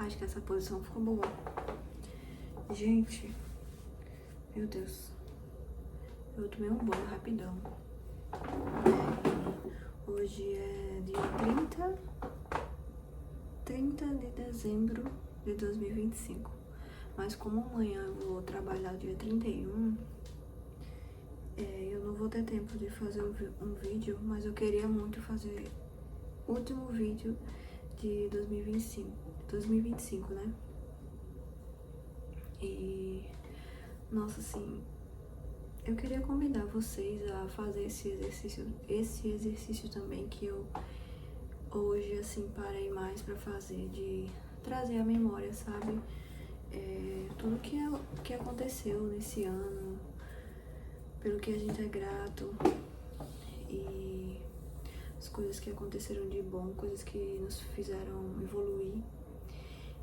Acho que essa posição ficou boa. Gente, meu Deus. Eu tomei um banho rapidão. Hoje é dia 30 de dezembro de 2025. Mas como amanhã eu vou trabalhar dia 31, eu não vou ter tempo de fazer um vídeo, mas eu queria muito fazer o último vídeo de 2025, né? E, nossa, assim, eu queria convidar vocês a fazer esse exercício também, que eu hoje, assim, parei mais pra fazer, de trazer à memória, sabe? Tudo que aconteceu nesse ano, pelo que a gente é grato, e as coisas que aconteceram de bom, coisas que nos fizeram evoluir,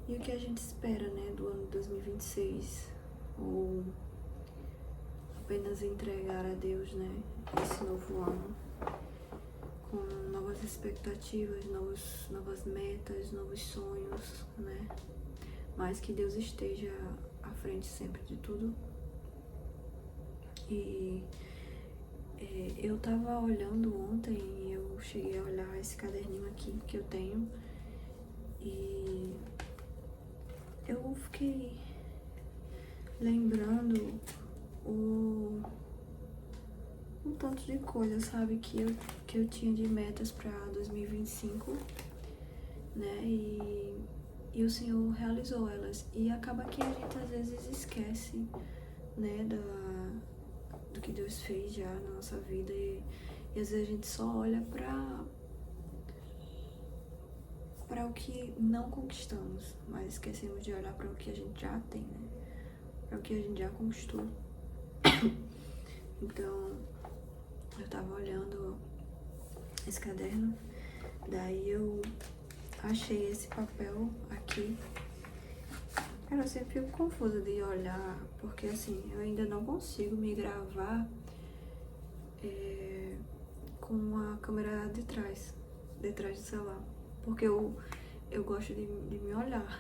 e o que a gente espera, né, do ano de 2026, ou apenas entregar a Deus, né, esse novo ano, com novas expectativas, novas metas, novos sonhos, né, mas que Deus esteja à frente sempre de tudo. E eu tava olhando ontem, eu cheguei a olhar esse caderninho aqui que eu tenho, e eu fiquei lembrando um tanto de coisa, sabe, que eu tinha de metas pra 2025, né, e o Senhor realizou elas. E acaba que a gente às vezes esquece, né, do que Deus fez já na nossa vida, e às vezes a gente só olha pra o que não conquistamos, mas esquecemos de olhar para o que a gente já tem, né? Para o que a gente já conquistou. Então, eu tava olhando esse caderno, daí eu achei esse papel aqui. Cara, eu sempre fico confusa de olhar, porque assim, eu ainda não consigo me gravar com a câmera de trás do celular, porque eu gosto de me olhar.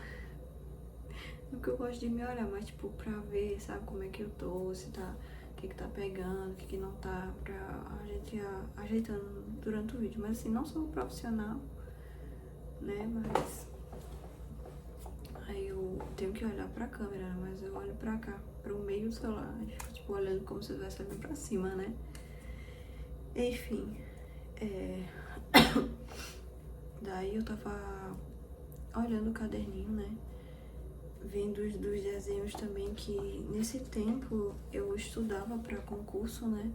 Não que eu gosto de me olhar, mas tipo, pra ver, sabe, como é que eu tô, se tá, o que tá pegando, o que não tá, pra a gente ir ajeitando durante o vídeo. Mas assim, não sou profissional, né, mas aí eu tenho que olhar pra câmera, mas eu olho pra cá, pro meio do celular, e fico tipo olhando como se eu estivesse olhando pra cima, né. Enfim, daí eu tava olhando o caderninho, né, vendo dos desenhos também, que nesse tempo eu estudava para concurso, né,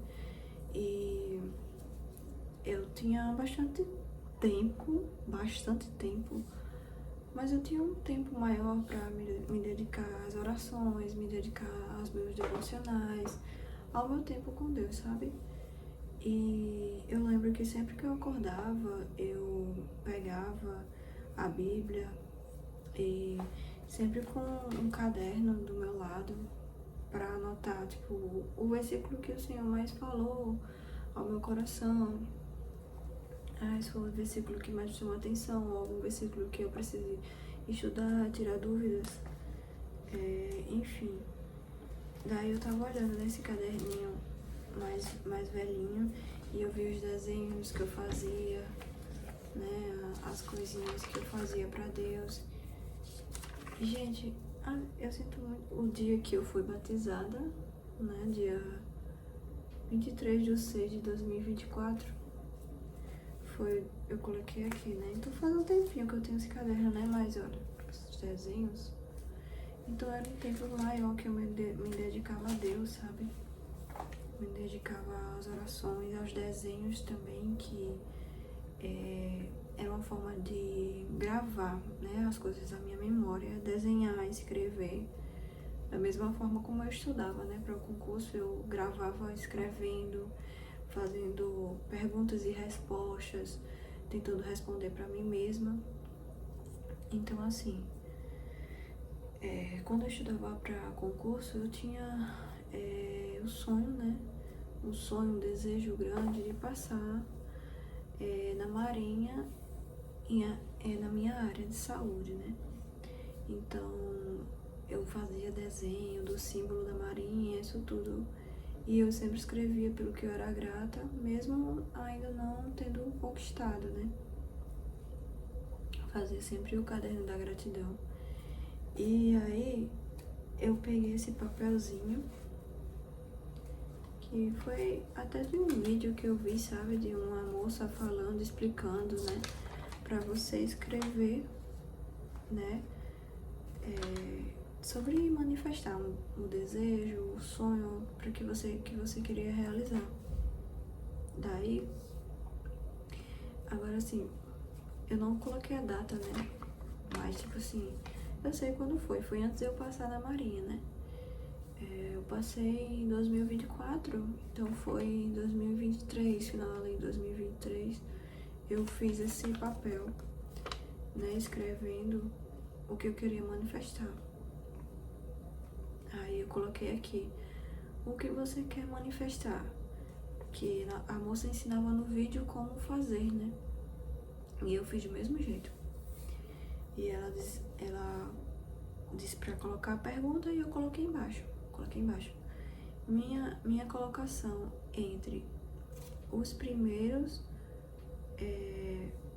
e eu tinha bastante tempo, mas eu tinha um tempo maior para me dedicar às orações, me dedicar aos meus devocionais, ao meu tempo com Deus, sabe? E eu lembro que sempre que eu acordava, eu pegava a Bíblia e sempre com um caderno do meu lado para anotar, tipo, o versículo que o Senhor mais falou ao meu coração. Esse foi o versículo que mais me chamou a atenção, ou algum versículo que eu precisei estudar, tirar dúvidas, enfim. Daí eu tava olhando nesse caderninho mais velhinho, e eu vi os desenhos que eu fazia, né, as coisinhas que eu fazia pra Deus. E, gente, eu sinto muito o dia que eu fui batizada, né, dia 23/6/2024, eu coloquei aqui, né, então faz um tempinho que eu tenho esse caderno, né, mas olha, os desenhos, então era um tempo maior que eu me dedicava a Deus, sabe, me dedicava às orações, aos desenhos também, que era uma forma de gravar, né, as coisas na minha memória, desenhar, escrever, da mesma forma como eu estudava, né, para o concurso, eu gravava escrevendo, fazendo perguntas e respostas, tentando responder para mim mesma. Então, assim, quando eu estudava para concurso, eu tinha o sonho, né, um desejo grande de passar na Marinha, na minha área de saúde, né. Então eu fazia desenho do símbolo da marinha, isso tudo. E eu sempre escrevia pelo que eu era grata, mesmo ainda não tendo conquistado, né? Fazia sempre o caderno da gratidão. E aí eu peguei esse papelzinho, que foi até de um vídeo que eu vi, sabe? De uma moça falando, explicando, né? Pra você escrever, né? Sobre manifestar o desejo, o sonho para que você queria realizar. Daí, agora assim, eu não coloquei a data, né? Mas tipo assim, eu sei quando foi. Foi antes de eu passar na Marinha, né? Eu passei em 2024, então foi em 2023, final de 2023, eu fiz esse papel, né? Escrevendo o que eu queria manifestar. Aí eu coloquei aqui, o que você quer manifestar? Que a moça ensinava no vídeo como fazer, né? E eu fiz do mesmo jeito. E ela disse pra colocar a pergunta e eu coloquei embaixo. Minha colocação entre os primeiros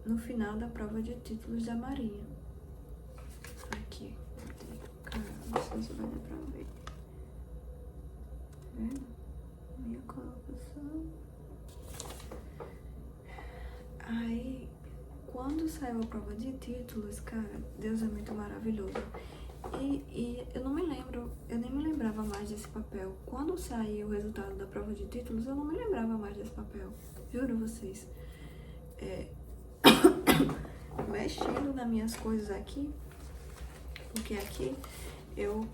no final da prova de títulos da Marinha. Aqui. Cara, não sei se vai dar pra ver. Tá vendo? Minha colocação. Aí, quando saiu a prova de títulos, cara, Deus é muito maravilhoso. E eu não me lembro, eu nem me lembrava mais desse papel. Quando saiu o resultado da prova de títulos, eu não me lembrava mais desse papel. Juro a vocês. Mexendo nas minhas coisas aqui, porque aqui eu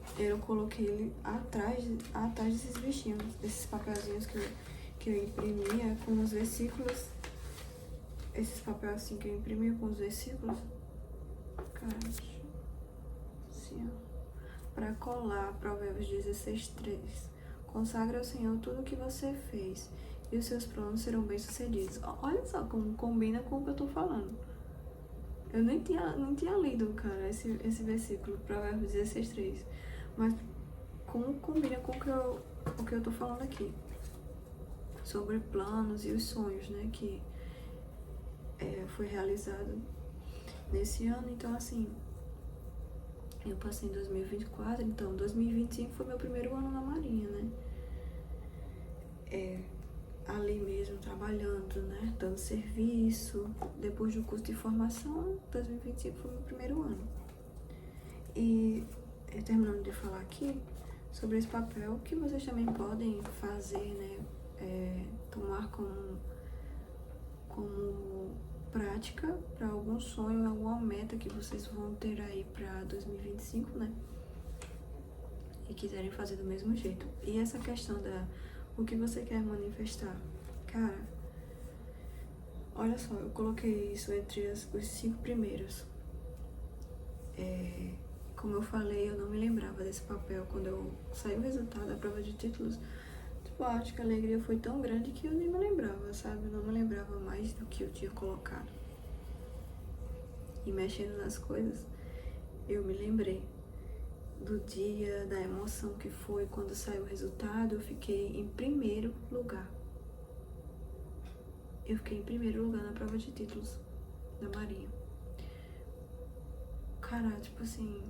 coloquei ele atrás desses bichinhos, desses papelzinhos que eu imprimia com os versículos. Esses papéis assim que eu imprimia com os versículos. Cara, assim, ó. Pra colar, Provérbios 16:3. Consagra ao Senhor tudo o que você fez, e os seus planos serão bem-sucedidos. Olha só como combina com o que eu tô falando. Eu nem tinha lido, cara, esse versículo, Provérbios 16:3. Mas como combina com o que eu tô falando aqui. Sobre planos e os sonhos, né? Que foi realizado nesse ano. Então, assim, eu passei em 2024, então 2025 foi meu primeiro ano na Marinha, né? Ali mesmo, trabalhando, né? Dando serviço. Depois do curso de formação, 2025 foi meu primeiro ano. E terminando de falar aqui sobre esse papel, que vocês também podem fazer, né? Tomar como prática para algum sonho, alguma meta que vocês vão ter aí para 2025, né? E quiserem fazer do mesmo jeito. E essa questão o que você quer manifestar, cara, olha só, eu coloquei isso entre os 5 primeiros. Como eu falei, eu não me lembrava desse papel quando eu saiu o resultado da prova de títulos. Tipo, acho que a alegria foi tão grande que eu nem me lembrava, sabe? Eu não me lembrava mais do que eu tinha colocado. E mexendo nas coisas, eu me lembrei do dia, da emoção que foi quando saiu o resultado. Eu fiquei em primeiro lugar. Eu fiquei em primeiro lugar na prova de títulos da Marinha. Cara, tipo assim,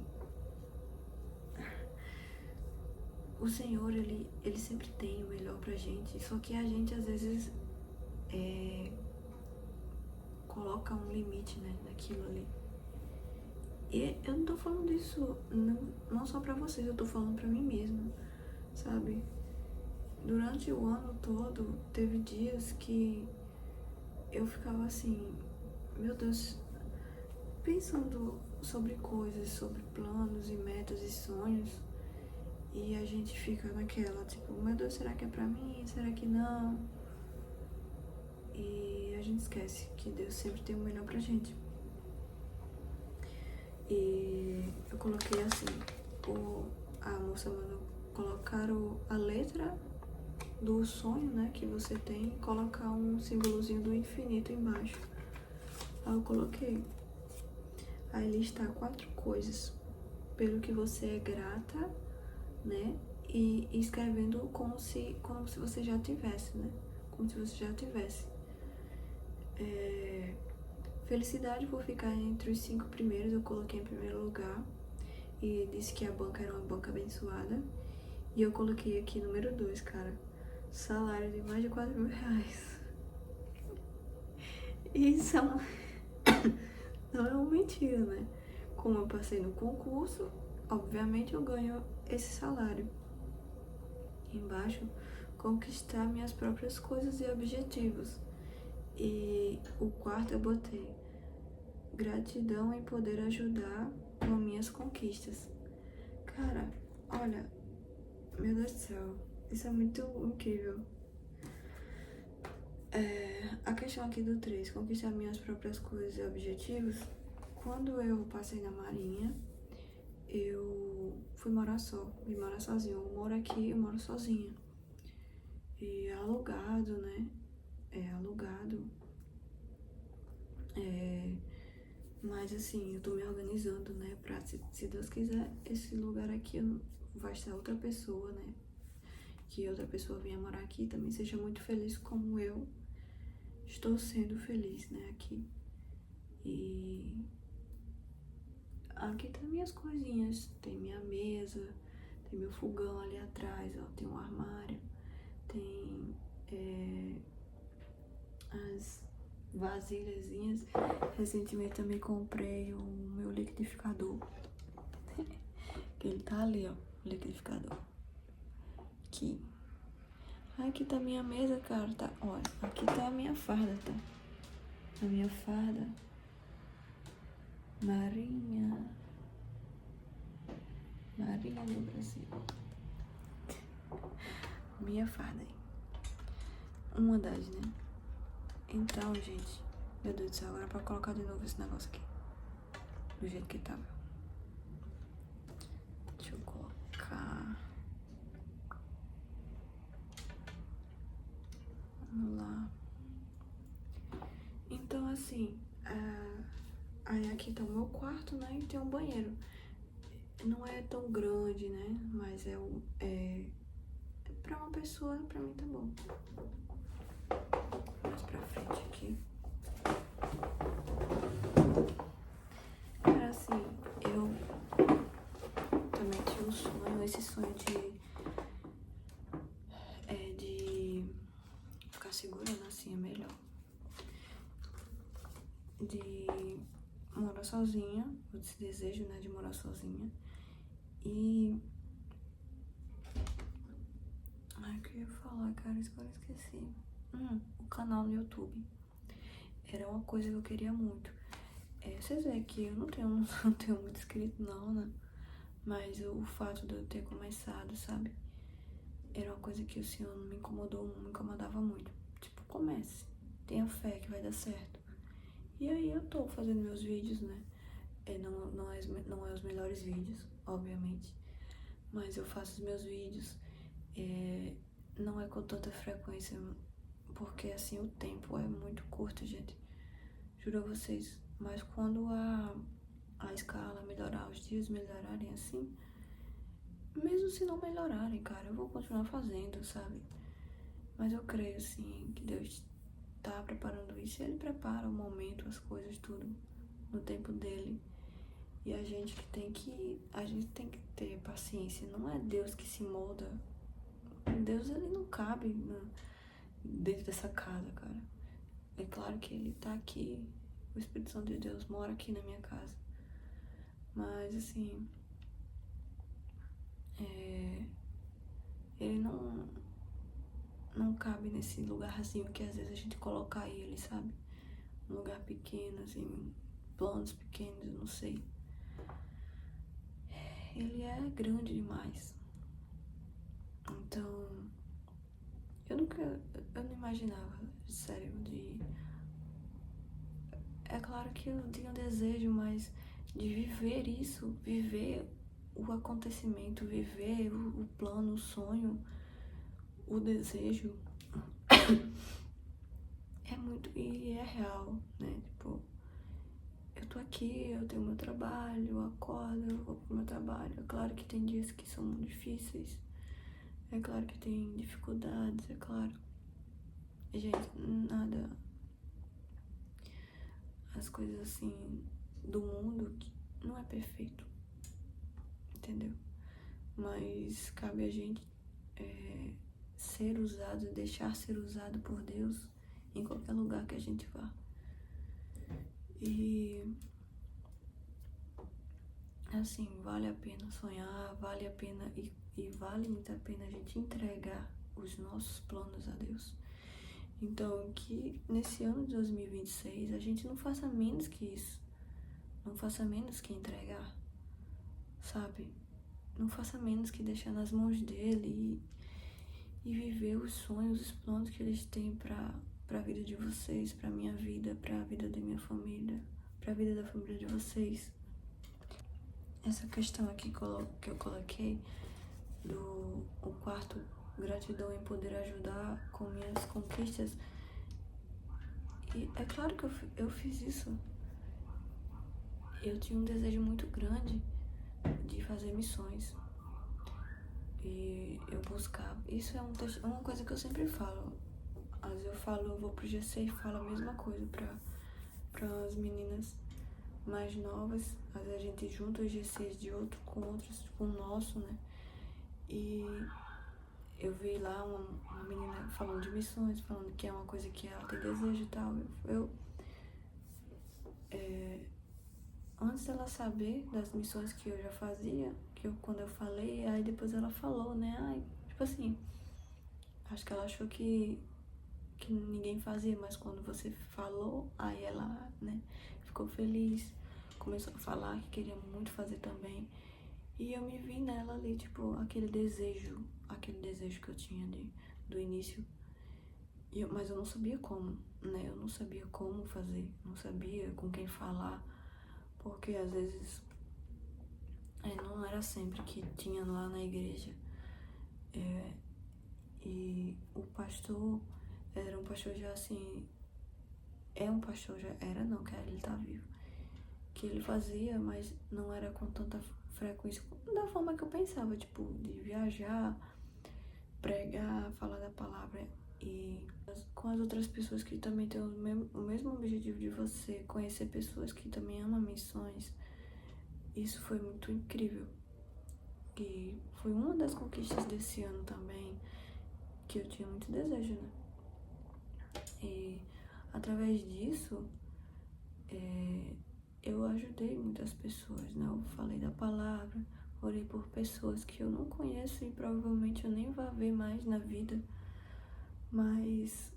o Senhor, ele sempre tem o melhor pra gente, só que a gente às vezes coloca um limite, né, naquilo ali. E eu não tô falando disso não só pra vocês, eu tô falando pra mim mesma, sabe? Durante o ano todo, teve dias que eu ficava assim, meu Deus, pensando sobre coisas, sobre planos e metas e sonhos. E a gente fica naquela, tipo, meu Deus, será que é pra mim? Será que não? E a gente esquece que Deus sempre tem o melhor pra gente. E eu coloquei assim, a moça mandou colocar a letra do sonho, né, que você tem, e colocar um símbolozinho do infinito embaixo. Aí eu coloquei. Aí listar 4 coisas pelo que você é grata, né? E escrevendo como se você já tivesse, né? Como se você já tivesse. Felicidade por ficar entre os 5 primeiros, eu coloquei em primeiro lugar. E disse que a banca era uma banca abençoada. E eu coloquei aqui número 2, cara. Salário de mais de 4 mil reais. E isso não é uma mentira, né? Como eu passei no concurso, obviamente eu ganho esse salário. Embaixo, conquistar minhas próprias coisas e objetivos. E o quarto eu botei gratidão em poder ajudar com minhas conquistas. Cara, olha, meu Deus do céu, isso é muito incrível. A questão aqui do 3, conquistar minhas próprias coisas e objetivos. Quando eu passei na Marinha, eu fui morar vim morar sozinha. Eu moro aqui, eu moro sozinha. E é alugado, né? É alugado. Mas assim, eu tô me organizando, né? Pra, se Deus quiser, esse lugar aqui vai estar outra pessoa, né? Que outra pessoa venha morar aqui e também seja muito feliz como eu estou sendo feliz, né? Aqui. E aqui tem minhas coisinhas. Tem minha mesa, tem meu fogão ali atrás, ó. Tem um armário, tem as vasilhazinhas. Recentemente também comprei o meu liquidificador. Que ele tá ali, ó, o liquidificador. Aqui. Aqui tá a minha mesa, cara, tá, olha, aqui tá a minha farda, tá? A minha farda. Marinha do Brasil. Minha farda aí. Uma das, né? Então, gente, meu Deus do céu, agora pra colocar de novo esse negócio aqui. Do jeito que tava. Deixa eu colocar. Vamos lá. Então, assim, aí aqui tá o meu quarto, né? E tem um banheiro. Não é tão grande, né? Mas pra uma pessoa, pra mim tá bom. Mais pra frente aqui. Cara, assim, eu também tinha um sonho, esse sonho de ficar segurando assim é melhor. De morar sozinha, esse desejo, né, de morar sozinha. E ai, o que eu ia falar, cara, agora eu esqueci. O canal no YouTube. Era uma coisa que eu queria muito. Vocês veem que eu não tenho muito inscrito não, né? Mas o fato de eu ter começado, sabe? Era uma coisa que o Senhor me incomodava muito. Tipo, comece. Tenha fé que vai dar certo. E aí eu tô fazendo meus vídeos, né? Não é os melhores vídeos, obviamente. Mas eu faço os meus vídeos. Não é com tanta frequência, porque assim o tempo é muito curto, gente. Juro a vocês. Mas quando a escala melhorar, os dias melhorarem assim, mesmo se não melhorarem, cara, eu vou continuar fazendo, sabe? Mas eu creio, assim, que Deus tá preparando isso. Ele prepara o momento, as coisas, tudo no tempo dele. E a gente tem que ter paciência. Não é Deus que se molda. Deus, ele não cabe dentro dessa casa, cara. É claro que ele tá aqui. O Espírito Santo de Deus mora aqui na minha casa. Mas, assim, ele não cabe nesse lugarzinho que às vezes a gente coloca ele, sabe? Um lugar pequeno, assim, planos pequenos, eu não sei. Ele é grande demais. Então, eu não imaginava, sério, é claro que eu tinha um desejo, mas de viver isso, viver o acontecimento, viver o plano, o sonho, o desejo, é muito, e é real, né? Tipo, eu tô aqui, eu tenho meu trabalho, eu acordo, eu vou pro meu trabalho. É claro que tem dias que são difíceis, é claro que tem dificuldades, é claro. Gente, nada, as coisas assim do mundo que não é perfeito, entendeu? Mas cabe a gente ser usado, deixar ser usado por Deus em qualquer lugar que a gente vá. E assim, vale a pena sonhar, vale a pena e vale muito a pena a gente entregar os nossos planos a Deus. Então, que nesse ano de 2026 a gente não faça menos que isso, não faça menos que entregar, sabe? Não faça menos que deixar nas mãos dele e viver os sonhos, os planos que eles têm pra vida de vocês, pra minha vida, pra vida da minha família, pra vida da família de vocês. Essa questão aqui que eu coloquei o quarto, gratidão em poder ajudar com minhas conquistas. E é claro que eu fiz isso. Eu tinha um desejo muito grande de fazer missões. E eu buscava. Isso é uma coisa que eu sempre falo. Às vezes eu falo, eu vou pro GC e falo a mesma coisa para as meninas mais novas. Às vezes a gente junta os GCs de outro com outros, com o nosso, né? E eu vi lá uma menina falando de missões, falando que é uma coisa que ela tem desejo e tal. Antes dela saber das missões que eu já fazia, quando eu falei, aí depois ela falou, né? Ai, tipo assim, acho que ela achou que ninguém fazia, mas quando você falou, aí ela, né, ficou feliz, começou a falar que queria muito fazer também. E eu me vi nela ali, tipo, aquele desejo que eu tinha do início. Mas eu não sabia como, né? Eu não sabia como fazer, não sabia com quem falar, porque às vezes não era sempre que tinha lá na igreja. E o pastor era um pastor já assim, é um pastor, já era não, que ele tá vivo. Que ele fazia, mas não era com tanta frequência, da forma que eu pensava, tipo, de viajar, pregar, falar da palavra e com as outras pessoas que também têm o mesmo objetivo de você, conhecer pessoas que também amam missões. Isso foi muito incrível. E foi uma das conquistas desse ano também, que eu tinha muito desejo, né? E através disso, eu ajudei muitas pessoas, né? Eu falei da palavra, orei por pessoas que eu não conheço e provavelmente eu nem vou ver mais na vida. Mas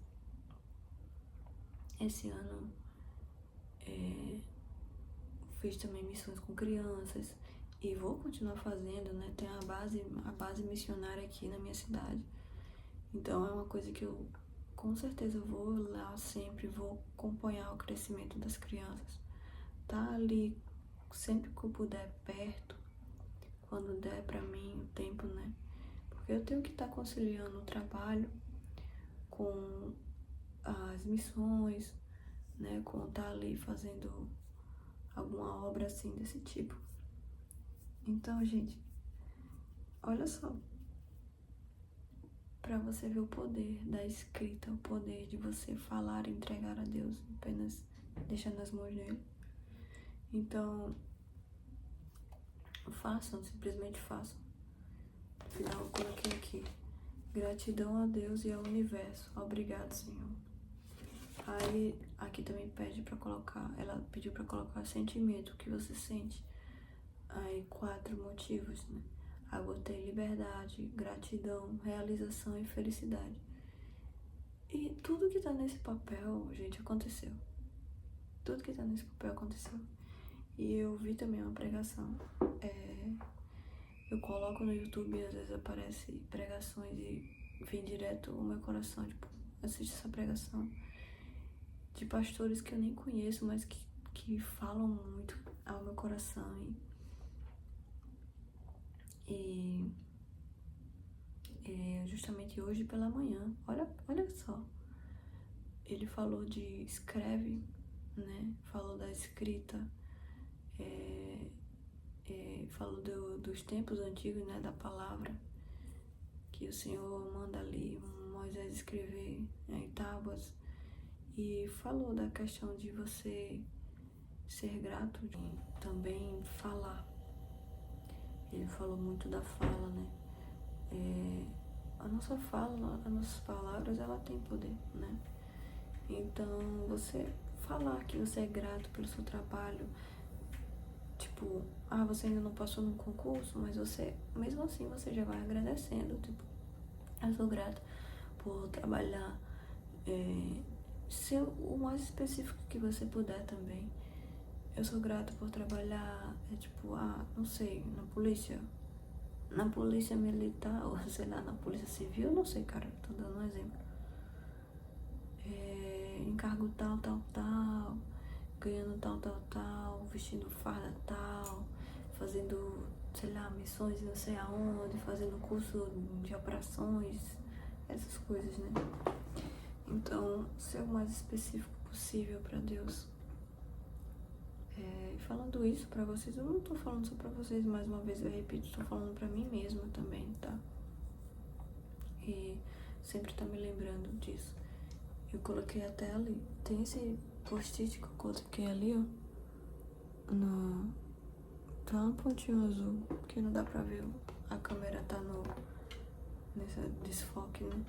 esse ano fiz também missões com crianças e vou continuar fazendo, né? Tem a base missionária aqui na minha cidade. Então é uma coisa que eu com certeza vou lá sempre, vou acompanhar o crescimento das crianças. Tá ali sempre que eu puder perto, quando der pra mim o tempo, né? Porque eu tenho que estar conciliando o trabalho com as missões, né? Com estar ali fazendo alguma obra assim desse tipo. Então, gente, olha só, para você ver o poder da escrita, o poder de você falar e entregar a Deus, apenas deixando nas mãos dele. Então, façam, simplesmente façam. Afinal, eu coloquei aqui: gratidão a Deus e ao universo. Obrigado, Senhor. Aí, aqui também pede para colocar, ela pediu para colocar sentimento, o que você sente. Aí, 4 motivos, né? Aí, eu botei liberdade, gratidão, realização e felicidade. E tudo que tá nesse papel, gente, aconteceu. Tudo que tá nesse papel aconteceu. E eu vi também uma pregação. Eu coloco no YouTube e às vezes aparece pregações e vem direto ao meu coração, tipo, assisto essa pregação de pastores que eu nem conheço, mas que falam muito ao meu coração. E justamente hoje pela manhã, olha só, ele falou de escreve, né? Falou da escrita, falou dos tempos antigos, né? Da palavra, que o Senhor manda ali Moisés escrever, né, em tábuas. E falou da questão de você ser grato, de também falar. Ele falou muito da fala, né? A nossa fala, as nossas palavras, ela tem poder, né? Então, você falar que você é grato pelo seu trabalho, tipo, você ainda não passou num concurso, mas você, mesmo assim, você já vai agradecendo, tipo, eu sou grata por trabalhar, ser o mais específico que você puder também. Eu sou grata por trabalhar, tipo, não sei, na polícia militar, ou sei lá, na polícia civil, não sei, cara, tô dando um exemplo. Em cargo tal, ganhando tal, vestindo farda tal, fazendo, sei lá, missões não sei aonde, fazendo curso de operações, essas coisas, né? Então, ser o mais específico possível pra Deus. Falando isso pra vocês, eu não tô falando só pra vocês, mais uma vez eu repito, tô falando pra mim mesma também, tá? E sempre tá me lembrando disso. Eu coloquei até ali, tem esse post-it que eu coloquei ali, ó, tá um pontinho azul, que não dá pra ver, a câmera tá nesse desfoque, né?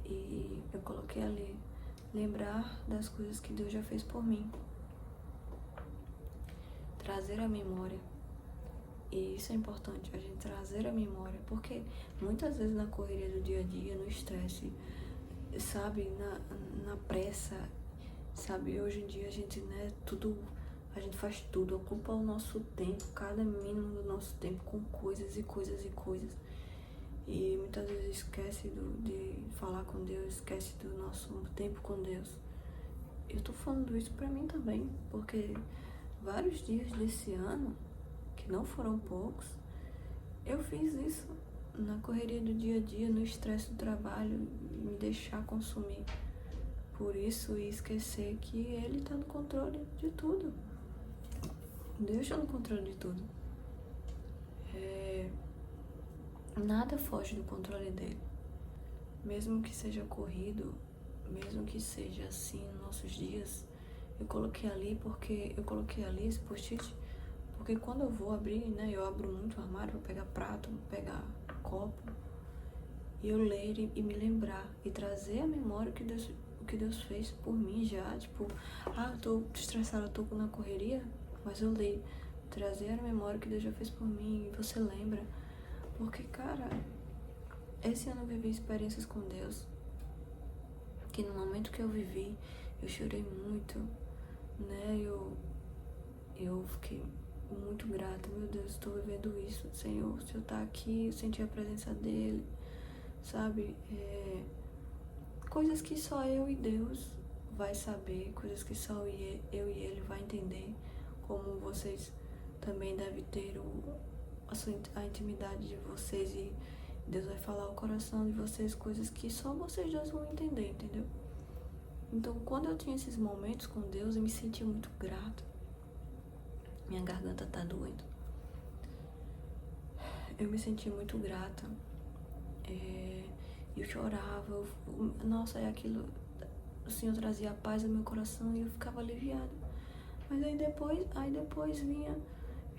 E eu coloquei ali, lembrar das coisas que Deus já fez por mim. Trazer a memória. E isso é importante, a gente trazer a memória, porque muitas vezes na correria do dia a dia, no estresse, sabe, na pressa, sabe, hoje em dia a gente, né, a gente faz tudo, ocupa o nosso tempo, cada mínimo do nosso tempo com coisas e coisas e coisas. E muitas vezes esquece de falar com Deus, esquece do nosso tempo com Deus. Eu tô falando isso pra mim também, porque vários dias desse ano, que não foram poucos, eu fiz isso na correria do dia a dia, no estresse do trabalho, me deixar consumir por isso e esquecer que Ele tá no controle de tudo. Deus tá no controle de tudo. Nada foge do controle dele. Mesmo que seja corrido, mesmo que seja assim nos nossos dias, eu coloquei ali esse post-it, porque quando eu vou abrir, né, eu abro muito o armário pra pegar prato, pra pegar copo, e eu ler e me lembrar, e trazer a memória o que Deus fez por mim já, tipo, eu tô estressada, eu tô na correria, mas eu leio, trazer a memória que Deus já fez por mim, e você lembra, porque, cara, esse ano eu vivi experiências com Deus, que no momento que eu vivi, eu chorei muito, né, eu fiquei muito grata, meu Deus, estou vivendo isso, Senhor, o Senhor tá aqui, eu senti a presença dele, sabe, coisas que só eu e Deus vai saber, coisas que só eu e ele vai entender, como vocês também devem ter a intimidade de vocês, e Deus vai falar ao coração de vocês coisas que só vocês dois vão entender, entendeu? Então, quando eu tinha esses momentos com Deus, eu me sentia muito grata. Minha garganta tá doendo. Eu me sentia muito grata. Eu chorava. Nossa, aquilo, o Senhor trazia a paz ao meu coração e eu ficava aliviada. Mas aí depois vinha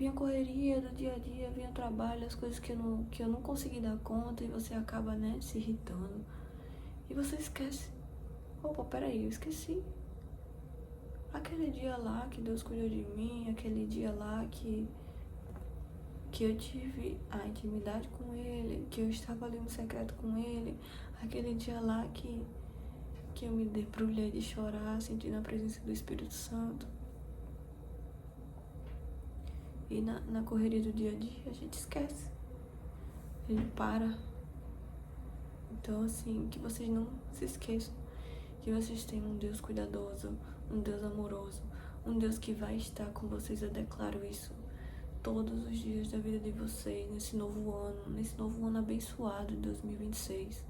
a correria do dia a dia, vinha o trabalho, as coisas que eu não consegui dar conta, e você acaba, né, se irritando. E você esquece. Opa, peraí, eu esqueci. Aquele dia lá que Deus cuidou de mim, aquele dia lá que eu tive a intimidade com Ele, que eu estava ali no secreto com Ele, aquele dia lá que eu me debrulhei de chorar, sentindo a presença do Espírito Santo. E na correria do dia a dia a gente esquece, a gente para. Então, assim, que vocês não se esqueçam que vocês têm um Deus cuidadoso, um Deus amoroso, um Deus que vai estar com vocês. Eu declaro isso todos os dias da vida de vocês, nesse novo ano abençoado de 2026.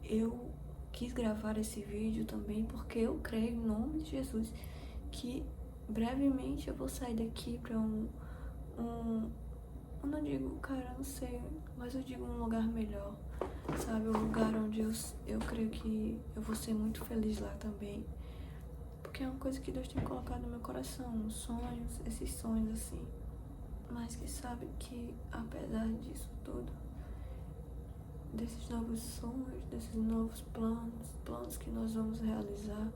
Eu quis gravar esse vídeo também porque eu creio em nome de Jesus que brevemente eu vou sair daqui pra eu não digo, cara, não sei, mas eu digo um lugar melhor, sabe? Um lugar onde eu creio que eu vou ser muito feliz lá também. Porque é uma coisa que Deus tem colocado no meu coração, sonhos, esses sonhos assim. Mas que sabe que, apesar disso tudo, desses novos sonhos, desses novos planos que nós vamos realizar,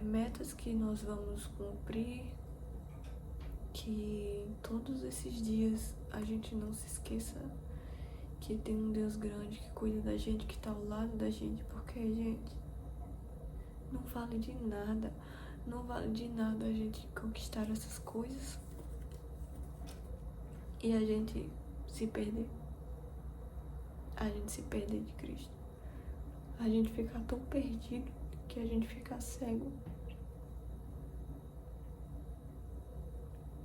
metas que nós vamos cumprir, que todos esses dias a gente não se esqueça que tem um Deus grande que cuida da gente, que tá ao lado da gente, porque, gente, não vale de nada a gente conquistar essas coisas e a gente se perder. A gente se perder de Cristo. A gente ficar tão perdido que a gente fica cego.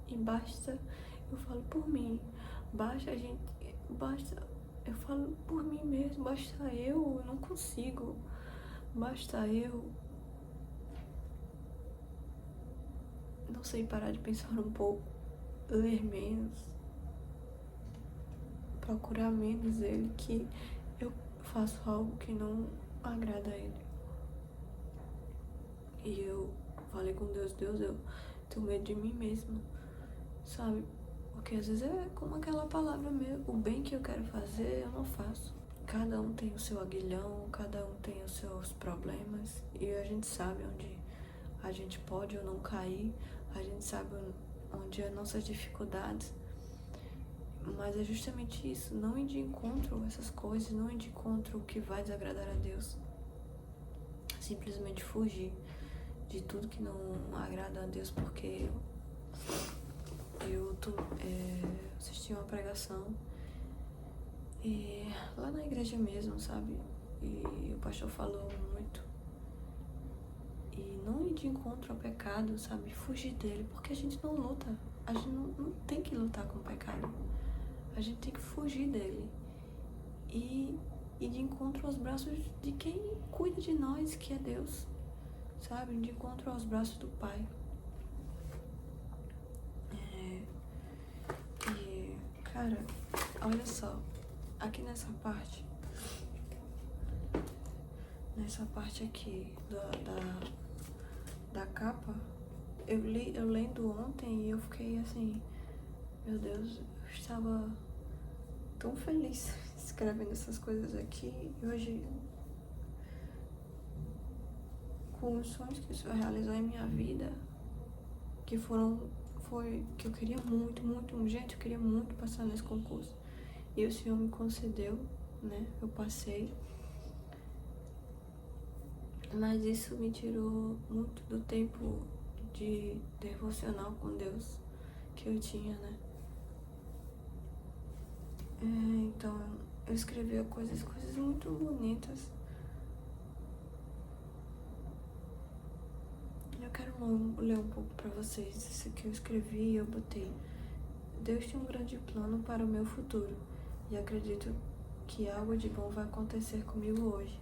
E basta, eu falo por mim, eu falo por mim mesmo, basta eu não consigo, basta eu não sei parar de pensar um pouco, ler menos, procurar menos Ele, que eu faço algo que não agrada a Ele. E eu falei com Deus, eu tenho medo de mim mesma, sabe? Porque às vezes é como aquela palavra mesmo, o bem que eu quero fazer, eu não faço. Cada um tem o seu aguilhão, cada um tem os seus problemas, e a gente sabe onde a gente pode ou não cair, a gente sabe onde as nossas dificuldades, mas é justamente isso, não ir de encontro a essas coisas, não ir de encontro o que vai desagradar a Deus, simplesmente fugir de tudo que não agrada a Deus, porque eu assisti uma pregação e lá na igreja mesmo, sabe, e o pastor falou muito, e não ir de encontro ao pecado, sabe, fugir dele, porque a gente não luta, a gente não tem que lutar com o pecado, a gente tem que fugir dele e ir de encontro aos braços de quem cuida de nós, que é Deus, sabe, de encontro aos braços do Pai. E, cara, olha só, aqui nessa parte aqui da capa, eu lendo ontem e eu fiquei assim, meu Deus, eu estava tão feliz escrevendo essas coisas aqui, e hoje, com os sonhos que o Senhor realizou em minha vida, que foi que eu queria muito, gente, eu queria muito passar nesse concurso, e o Senhor me concedeu, né, eu passei, mas isso me tirou muito do tempo de devocional com Deus que eu tinha, né. Então, eu escrevia coisas muito bonitas. Eu quero ler um pouco pra vocês. Isso aqui eu escrevi e eu botei: Deus tem um grande plano para o meu futuro e acredito que algo de bom vai acontecer comigo hoje.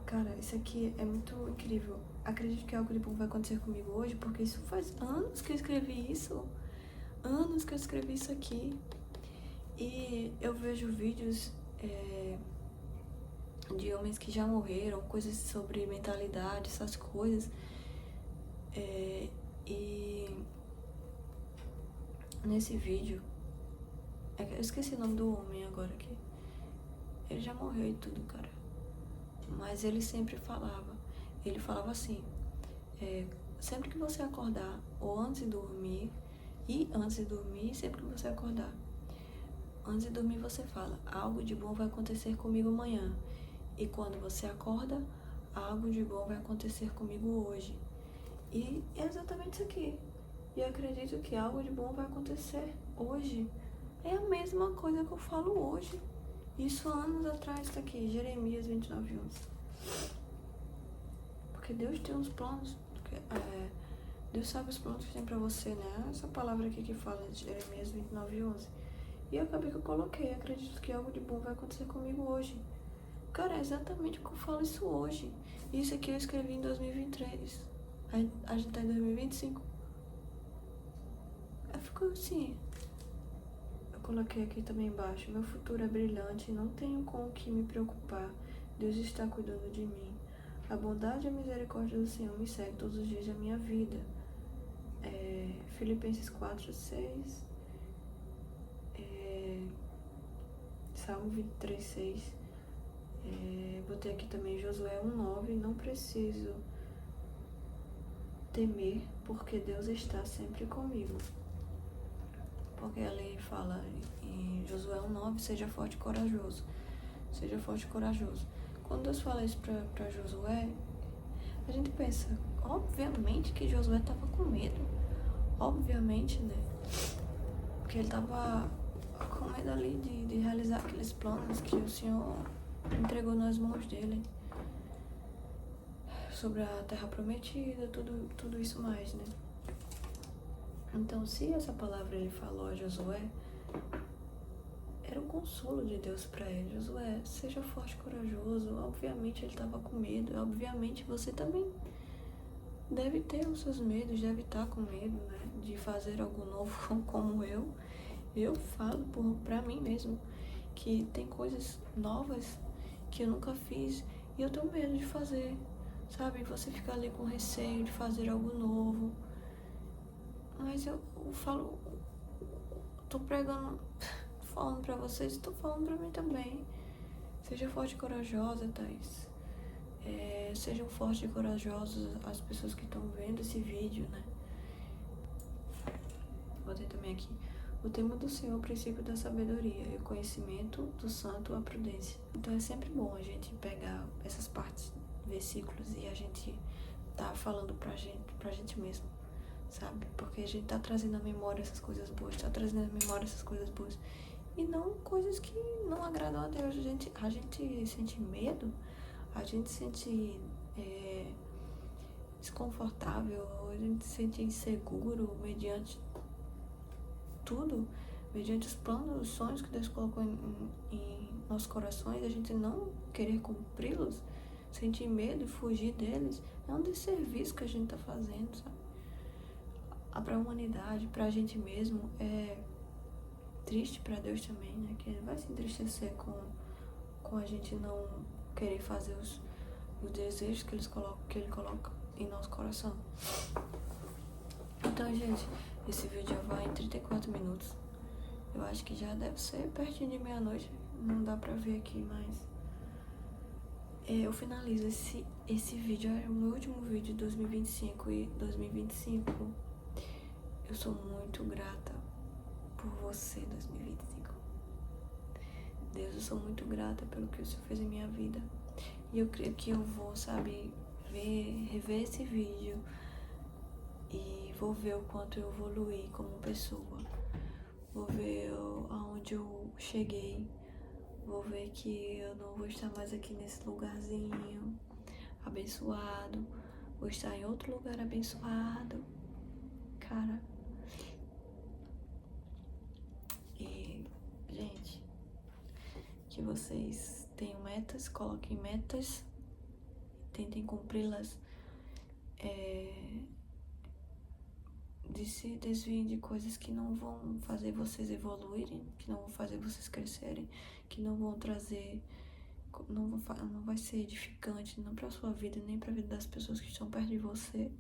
Cara, isso aqui é muito incrível. Acredito que algo de bom vai acontecer comigo hoje, porque isso faz anos que eu escrevi isso. Anos que eu escrevi isso aqui. E eu vejo vídeos de homens que já morreram, coisas sobre mentalidade, essas coisas. E nesse vídeo, eu esqueci o nome do homem agora aqui. Ele já morreu e tudo, cara. Mas ele sempre falava. Ele falava assim: sempre que você acordar, ou antes de dormir, sempre que você acordar, antes de dormir você fala: algo de bom vai acontecer comigo amanhã. E quando você acorda, algo de bom vai acontecer comigo hoje. E é exatamente isso aqui. E eu acredito que algo de bom vai acontecer hoje. É a mesma coisa que eu falo hoje. Isso anos atrás, tá aqui, Jeremias 29:11. Porque Deus tem uns planos. Deus sabe os planos que tem pra você, né? Essa palavra aqui que fala de Jeremias 29:11. E eu acabei que eu coloquei: acredito que algo de bom vai acontecer comigo hoje. Cara, é exatamente o que eu falo isso hoje. Isso aqui eu escrevi em 2023. A gente tá em 2025. Eu fico assim. Eu coloquei aqui também embaixo. Meu futuro é brilhante, não tenho com o que me preocupar. Deus está cuidando de mim. A bondade e a misericórdia do Senhor me seguem todos os dias da minha vida. Filipenses 4:6. Salmo 23:6. Botei aqui também Josué 1:9. Não preciso temer, porque Deus está sempre comigo. Porque a lei fala em Josué 1:9, seja forte e corajoso. Seja forte e corajoso. Quando Deus fala isso pra Josué, a gente pensa, obviamente que Josué estava com medo. Obviamente, né? Porque ele estava com medo ali de realizar aqueles planos que o Senhor entregou nas mãos dele. Sobre a terra prometida, tudo isso mais, né? Então, se essa palavra ele falou a Josué, era um consolo de Deus para ele. Josué, seja forte e corajoso. Obviamente ele estava com medo. Obviamente você também deve ter os seus medos, deve estar com medo, né? De fazer algo novo como eu. Eu falo pra mim mesmo que tem coisas novas que eu nunca fiz e eu tenho medo de fazer, sabe? Você fica ali com receio de fazer algo novo. Mas eu falo, tô pregando, falando pra vocês, tô falando pra mim também. Seja forte e corajosa, Thaís. Sejam fortes e corajosos as pessoas que estão vendo esse vídeo, né? Botei também aqui. O tema do Senhor, o princípio da sabedoria, e o conhecimento do santo, a prudência. Então é sempre bom a gente pegar essas partes, versículos, e a gente tá falando pra gente mesmo, sabe? Porque a gente tá trazendo à memória essas coisas boas, tá trazendo à memória essas coisas boas. E não coisas que não agradam a Deus. A gente sente medo, a gente sente desconfortável, a gente se sente inseguro mediante tudo, mediante os planos, os sonhos que Deus colocou em nossos corações, a gente não querer cumpri-los, sentir medo e fugir deles, é um desserviço que a gente tá fazendo, sabe? Pra humanidade, pra gente mesmo, é triste pra Deus também, né? Que ele vai se entristecer com a gente não querer fazer os desejos que ele coloca em nosso coração. Então, gente, esse vídeo já vai em 34 minutos. Eu acho que já deve ser pertinho de meia-noite. Não dá pra ver aqui, mas eu finalizo esse vídeo. É o meu último vídeo de 2025. E 2025 eu sou muito grata por você, 2025. Deus, eu sou muito grata pelo que o Senhor fez em minha vida. E eu creio que eu vou, sabe, rever esse vídeo e vou ver o quanto eu evoluí como pessoa. Vou ver aonde eu cheguei. Vou ver que eu não vou estar mais aqui nesse lugarzinho abençoado. Vou estar em outro lugar abençoado. Cara. E, gente, que vocês tenham metas, coloquem metas, tentem cumpri-las. Se desviem de coisas que não vão fazer vocês evoluírem, que não vão fazer vocês crescerem, que não vão trazer, não vai ser edificante, não para a sua vida, nem para a vida das pessoas que estão perto de você.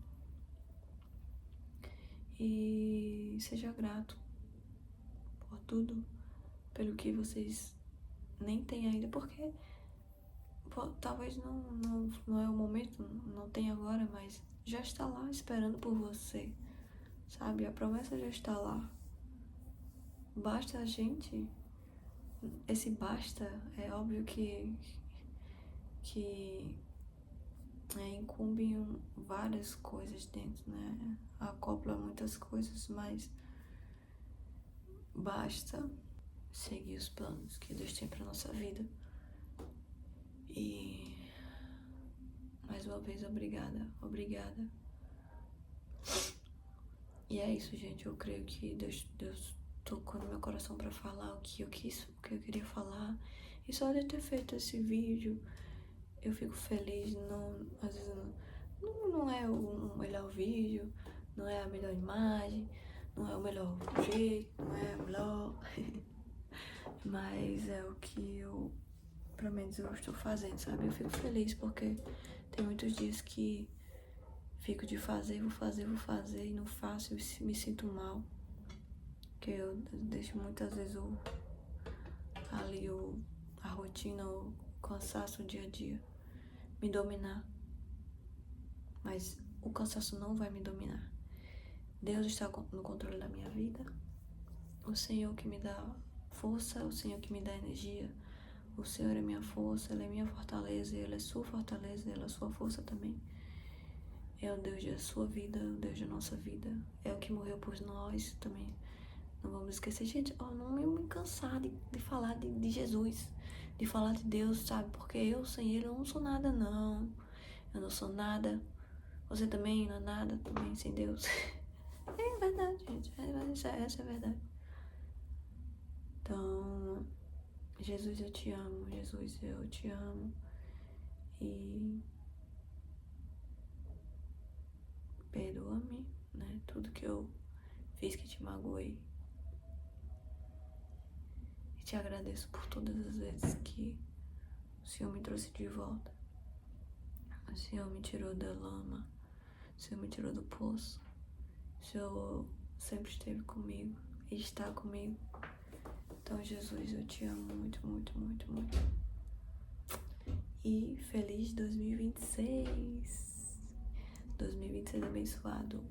E seja grato por tudo, pelo que vocês nem têm ainda, porque talvez não é o momento, não tem agora, mas já está lá esperando por você. Sabe, a promessa já está lá. Basta a gente. Esse basta é óbvio que incumbe várias coisas dentro, né? Acopla muitas coisas, mas basta seguir os planos que Deus tem para nossa vida. E mais uma vez, obrigada. E é isso, gente. Eu creio que Deus tocou no meu coração pra falar o que eu queria falar. E só de ter feito esse vídeo, eu fico feliz. Às vezes Não é o melhor vídeo, não é a melhor imagem, não é o melhor jeito, não é o melhor. Mas é o que eu, pelo menos eu estou fazendo, sabe? Eu fico feliz porque tem muitos dias que fico de fazer, vou fazer e não faço e me sinto mal. Que eu deixo muitas vezes a rotina, o cansaço, o dia a dia me dominar. Mas o cansaço não vai me dominar. Deus está no controle da minha vida. O Senhor que me dá força, o Senhor que me dá energia. O Senhor é minha força, Ele é minha fortaleza, Ele é sua fortaleza, Ele é sua força também. É o Deus da sua vida, o Deus da nossa vida. É o que morreu por nós também. Não vamos esquecer, gente, não me cansar de falar de Jesus, de falar de Deus, sabe? Porque eu sem Ele eu não sou nada, não. Eu não sou nada. Você também não é nada, também sem Deus. É verdade, gente. Essa é a verdade. Então, Jesus, eu te amo. Jesus, eu te amo. E perdoa-me, né? Tudo que eu fiz que te magoei. E te agradeço por todas as vezes que o Senhor me trouxe de volta. O Senhor me tirou da lama. O Senhor me tirou do poço. O Senhor sempre esteve comigo e está comigo. Então, Jesus, eu te amo muito, muito, muito, muito. E feliz 2026. 2026 abençoado.